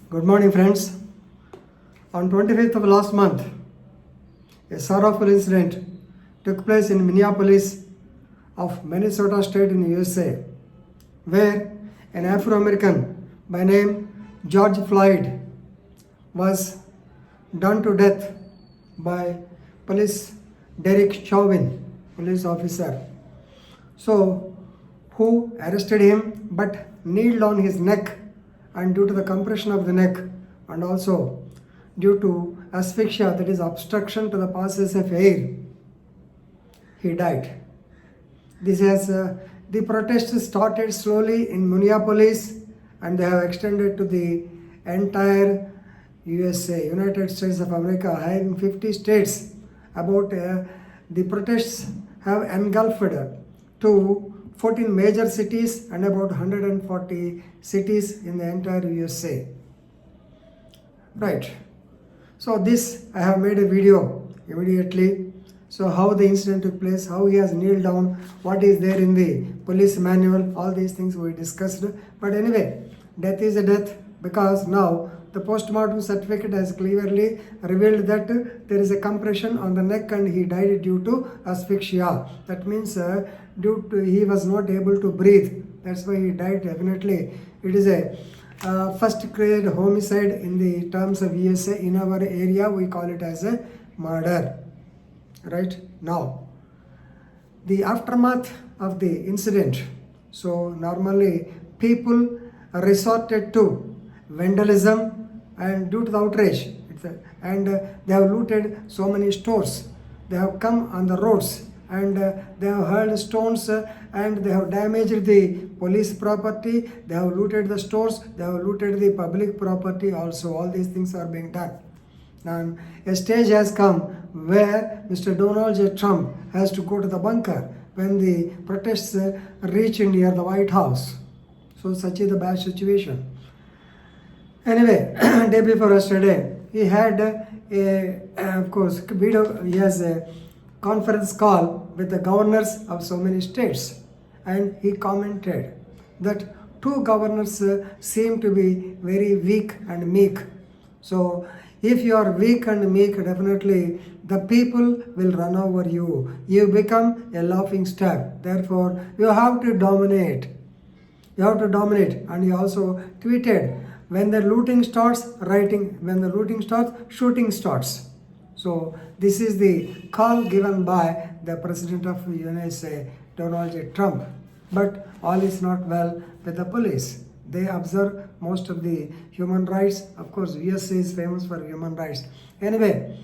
Good morning, friends. On 25th of last month, a sorrowful incident took place in Minneapolis of Minnesota State in the USA, where an Afro-American by name George Floyd was done to death by police Derek Chauvin, police officer. So, who arrested him but kneeled on his neck, and due to the compression of the neck and also due to asphyxia, that is obstruction to the passage of air, he died. The protests started slowly in Minneapolis and they have extended to the entire USA, United States of America, having 50 states. The protests have engulfed to 14 major cities and about 140 cities in the entire USA. Right. So this I have made a video immediately. So how the incident took place, how he has kneeled down, what is there in the police manual, all these things we discussed. But anyway, death is a death because now the post-mortem certificate has clearly revealed that there is a compression on the neck and he died due to asphyxia. That means he was not able to breathe. That's why he died. Definitely, it is a first grade homicide in the terms of USA. In our area, we call it as a murder. Right now, the aftermath of the incident. So normally people resorted to vandalism and due to the outrage, they have looted so many stores. They have come on the roads and they have hurled stones and they have damaged the police property. They have looted the stores. They have looted the public property also. All these things are being done. And a stage has come where Mr. Donald J. Trump has to go to the bunker when the protests reach near the White House. So such is the bad situation. Anyway, day before yesterday, he had he has a conference call with the governors of so many states, and he commented that two governors seem to be very weak and meek. So if you are weak and meek, definitely the people will run over you. You become a laughing stock. Therefore, you have to dominate. You have to dominate. And he also tweeted, when the looting starts, when the looting starts, shooting starts. So this is the call given by the President of the USA, Donald J. Trump. But all is not well with the police. They observe most of the human rights. Of course, USA is famous for human rights. Anyway,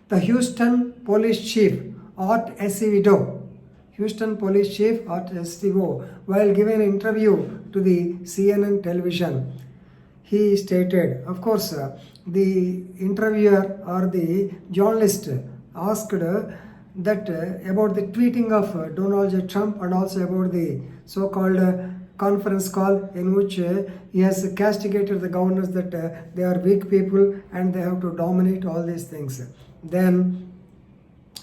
the Houston Police Chief, Art Acevedo, while giving an interview to the CNN television, he stated, of course, the interviewer or the journalist asked that about the tweeting of Donald J. Trump and also about the so-called conference call in which he has castigated the governors that they are weak people and they have to dominate all these things. Then,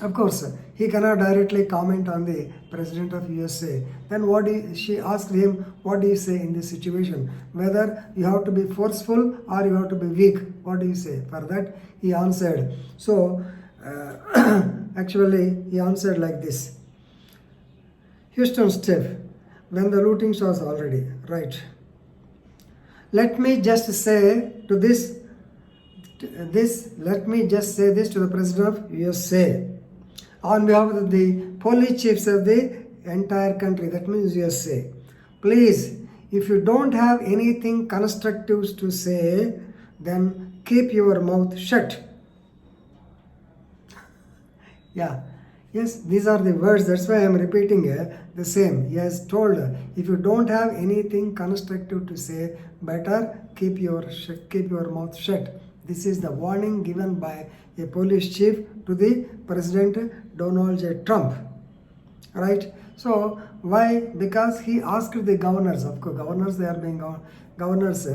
of course, he cannot directly comment on the President of USA. Then she asked him, what do you say in this situation? Whether you have to be forceful or you have to be weak. What do you say? For that, he answered. So, actually, he answered like this. Houston stiff, when the looting starts already, right? Let me just say to let me just say this to the President of USA. On behalf of the police chiefs of the entire country, that means USA. Please, if you don't have anything constructive to say, then keep your mouth shut. Yeah. Yes, these are the words. That's why I am repeating the same. He has told, if you don't have anything constructive to say, better keep your mouth shut. This is the warning given by a police chief to the President Donald J. Trump. Right? So why? Because he asked the governors, of course, governors, they are being governors,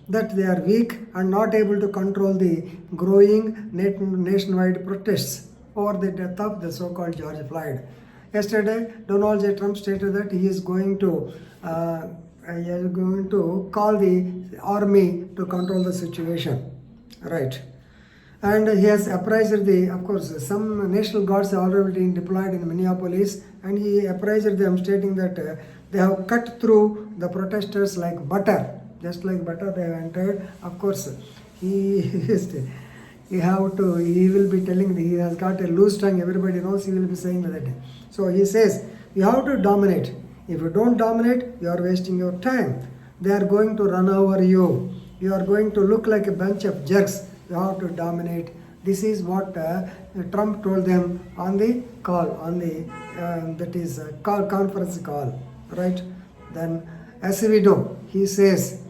that they are weak and not able to control the growing nationwide protests over the death of the so-called George Floyd. Yesterday, Donald J. Trump stated that he is going to are going to call the army to control the situation, right? And he has apprised of course, some National Guards have already been deployed in Minneapolis, and he apprised them, stating that they have cut through the protesters like butter, just like butter they have entered. Of course, he he will be telling, he has got a loose tongue, everybody knows, he will be saying that. So he says, you have to dominate. If you don't dominate, you are wasting your time. They are going to run over you. You are going to look like a bunch of jerks. You have to dominate. This is what Trump told them on the call, on the conference call, right? Then, as we know, he says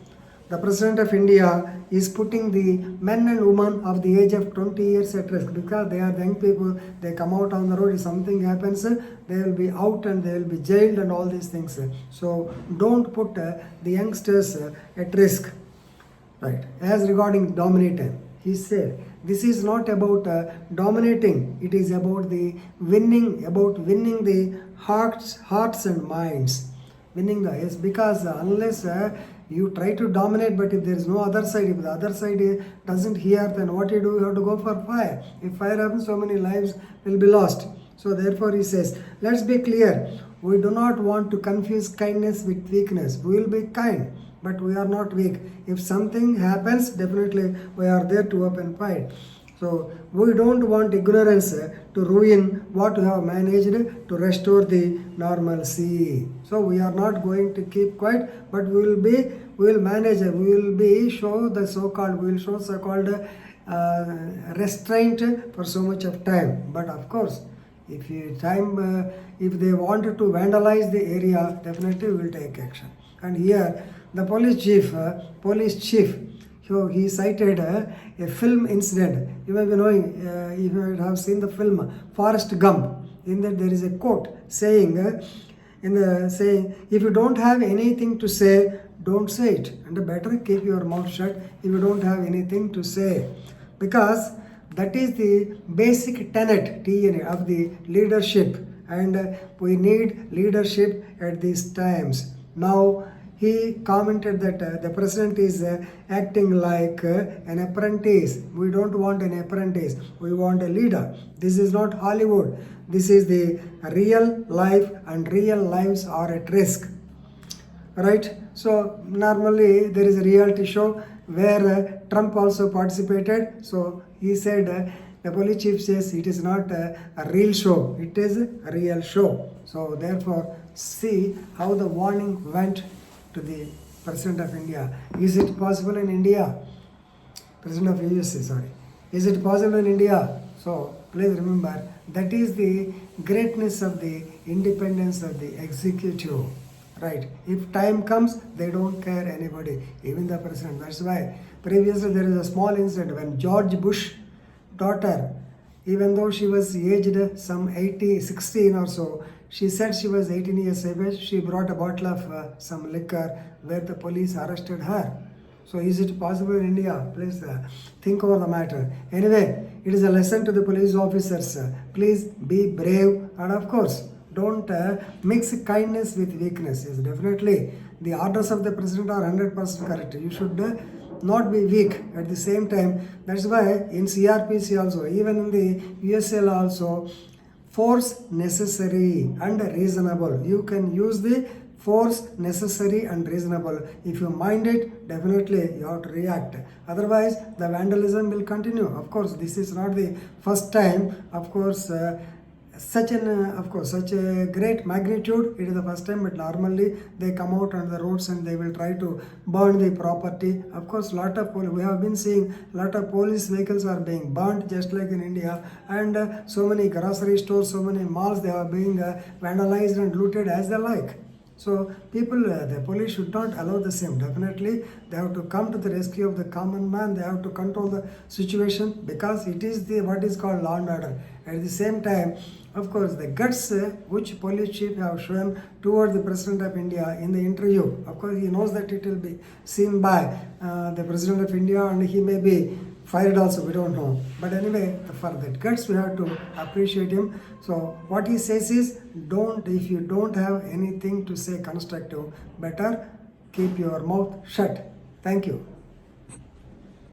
the President of India is putting the men and women of the age of 20 years at risk, because they are the young people. They come out on the road, if something happens, they will be out and they will be jailed and all these things. So don't put the youngsters at risk, right? As regarding dominating, he said, this is not about dominating, it is about the winning the hearts and minds. Winning the, yes, because unless you try to dominate, but if there is no other side, if the other side doesn't hear, then what you do, you have to go for fire. If fire happens, so many lives will be lost. So therefore he says, let's be clear, we do not want to confuse kindness with weakness. We will be kind, but we are not weak. If something happens, definitely we are there to open fight. So we don't want ignorance to ruin what we have managed to restore the normalcy. So we are not going to keep quiet, but we will manage, we will show so-called restraint for so much of time. But of course, if they wanted to vandalize the area, definitely we will take action. And here the police chief, so he cited a film incident. You may be knowing, if you have seen the film Forrest Gump, in that there is a quote saying, if you don't have anything to say, don't say it. And better keep your mouth shut if you don't have anything to say. Because that is the basic tenet, TNA, of the leadership. And we need leadership at these times. Now, he commented that the president is acting like an apprentice. We don't want an apprentice. We want a leader. This is not Hollywood. This is the real life, and real lives are at risk. Right? So normally there is a reality show where Trump also participated. So he said, the police chief says it is not a real show. It is a real show. So therefore, see how the warning went to the President of India. Is it possible in India? President of USA, sorry. Is it possible in India? So please remember, that is the greatness of the independence of the executive. Right? If time comes, they don't care anybody, even the president. That's why previously there is a small incident when George Bush's daughter, even though she was aged some 16 or so, she said she was 18 years of age. She brought a bottle of some liquor where the police arrested her. So is it possible in India? Please think over the matter. Anyway, it is a lesson to the police officers. Please be brave, and of course, don't mix kindness with weakness. Yes, definitely, the orders of the president are 100% correct. You should not be weak at the same time. That's why in CRPC also, even in the USA law also, force necessary and reasonable. You can use the force necessary and reasonable. If you mind it, definitely you have to react. Otherwise, the vandalism will continue. Of course, this is not the first time. Of course, such a great magnitude, it is the first time, but normally they come out on the roads and they will try to burn the property. Of course, we have been seeing lot of police vehicles are being burnt, just like in India, and so many grocery stores, so many malls, they are being vandalized and looted as they like. So people, the police should not allow the same. Definitely, they have to come to the rescue of the common man. They have to control the situation, because it is what is called law and order. At the same time, of course, the guts which police chief have shown toward the President of India in the interview, of course, he knows that it will be seen by the President of India, and he may be fired also, we don't know. But anyway, for that guts, we have to appreciate him. So what he says is, if you don't have anything to say constructive, better keep your mouth shut. Thank you.